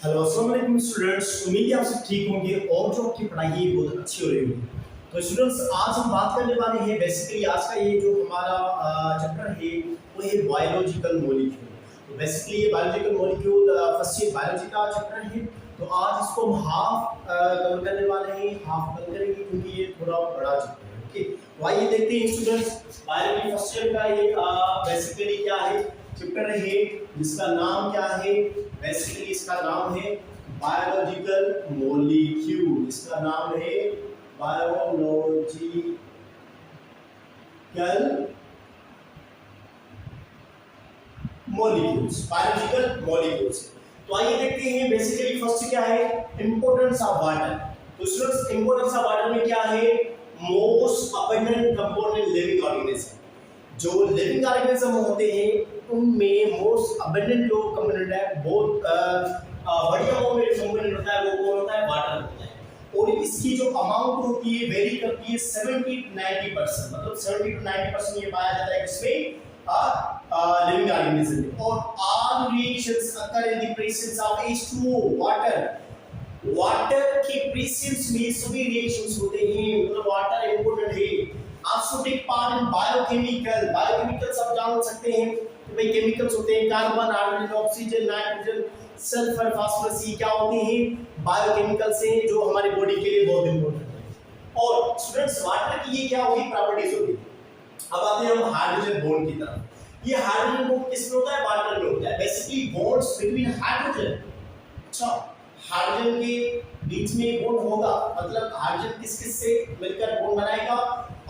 Hello अस्सलाम वालेकुम students, उम्मीद है आप सब ठीक होंगे और जो आपकी पढ़ाई है बहुत अच्छी हो रही होगी। तो स्टूडेंट्स, आज हम बात करने वाले हैं बेसिकली आज का ये जो हमारा चैप्टर है वो है बायोलॉजिकल मॉलिक्यूल। तो बेसिकली ये biological molecule first year biology का चैप्टर है। तो आज इसको हम हाफ कवर करने वाले हैं, हाफ कवर करेंगे क्योंकि ये थोड़ा बड़ा चैप्टर है। ओके, तो आइए देखते हैं स्टूडेंट्स, बायोलॉजी फर्स्ट ईयर का ये बेसिकली क्या है चैप्टर है जिसका नाम क्या है। बेसिकली इसका नाम है बायोलॉजिकल मॉलिक्यूल। इसका नाम है बायोलॉजिकल मॉलिक्यूल्स, बायोलॉजिकल मॉलिक्यूल्स। तो आइए देखते हैं बेसिकली फर्स्ट क्या है, इंपॉर्टेंस ऑफ वाटर। तो स्टूडेंट्स, इंपॉर्टेंस ऑफ वाटर में क्या है, most abundant component living organism. जो लिविंग ऑर्गेनिज्म होते हैं उनमें मोस्ट अबंडेंट जो कंपोनेंट है, बहुत बढ़िया कंपोनेंट होता है, वो कौन होता है, वाटर होता है। और इसकी जो अमाउंट होती है वेरी करती है 70 to 90%, मतलब 70 to 90% ये पाया जाता है इसमें लिविंग ऑर्गेनिज्म में। और all reactions occur in the presence of H2O, water. Water के प्रेजेंस में सभी रिएक्शंस होते हैं, मतलब वाटर इंपॉर्टेंट है। also take part in biochemical, biochemicals आप जान सकते हैं कि भाई केमिकल्स होते हैं, carbon, hydrogen, oxygen, nitrogen, sulphur, phosphorus, ये क्या होते हैं, बायोकेमिकल्स हैं जो हमारी बॉडी के लिए बहुत इंपॉर्टेंट है। और स्टूडेंट्स, वाटर की ये क्या होगी, प्रॉपर्टीज होगी। अब आते हैं हम हाइड्रोजन बॉन्ड की तरफ। ये हाइड्रोजन बॉन्ड किसमें होता है, वाटर में होता है। बेसिकली बॉन्ड्स बिटवीन हाइड्रोजन, अच्छा हाइड्रोजन के बीच में बॉन्ड होगा, मतलब हाइड्रोजन किस किस से मिलकर बॉन्ड बनाएगा,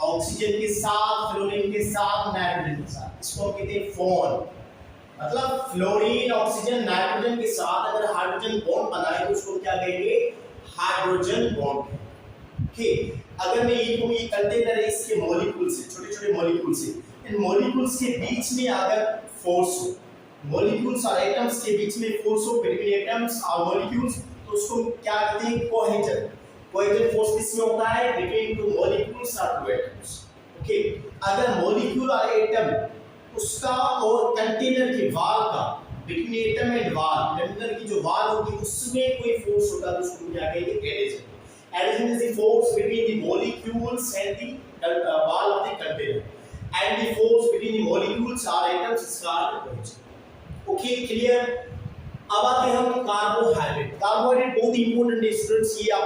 ऑक्सीजन के साथ, फ्लोरीन के साथ, नाइट्रोजन के साथ। इसको हम कहते हैं फोन, मतलब फ्लोरीन, ऑक्सीजन, नाइट्रोजन के साथ अगर हाइड्रोजन बॉन्ड बनाए तो उसको क्या कहेंगे, हाइड्रोजन बॉन्ड। ठीक, अगर मैं ये कहूं ये कंटेनर है, इसके मॉलिक्यूल से, छोटे-छोटे मॉलिक्यूल से, इन मॉलिक्यूल्स के बीच में अगर फोर्स हो, मॉलिक्यूल्स और एटम्स के बीच में फोर्स हो, बिटवीन एटम्स और मॉलिक्यूल्स, तो उसको क्या कहते हैं, कोहेजन। कोहेजन फोर्स किसमें होता है, बिटवीन टू मॉलिक्यूल्स और टू एटम्स। ओके, अगर मॉलिक्यूल और एटम उसका और कंटेनर की वॉल का, between atom and wall, container की जो वॉल होगी उसमें कोई फोर्स होता है तो उसको क्या कहेंगे, addition. Addition is the force between the molecules and the wall of the container, and the force between the molecules or atoms is called cohesion. Okay, clear? अब आते हैं हम कार्बोहाइड्रेट। कार्बोहाइड्रेट बहुत इंपॉर्टेंट है स्टूडेंट्स, ये आप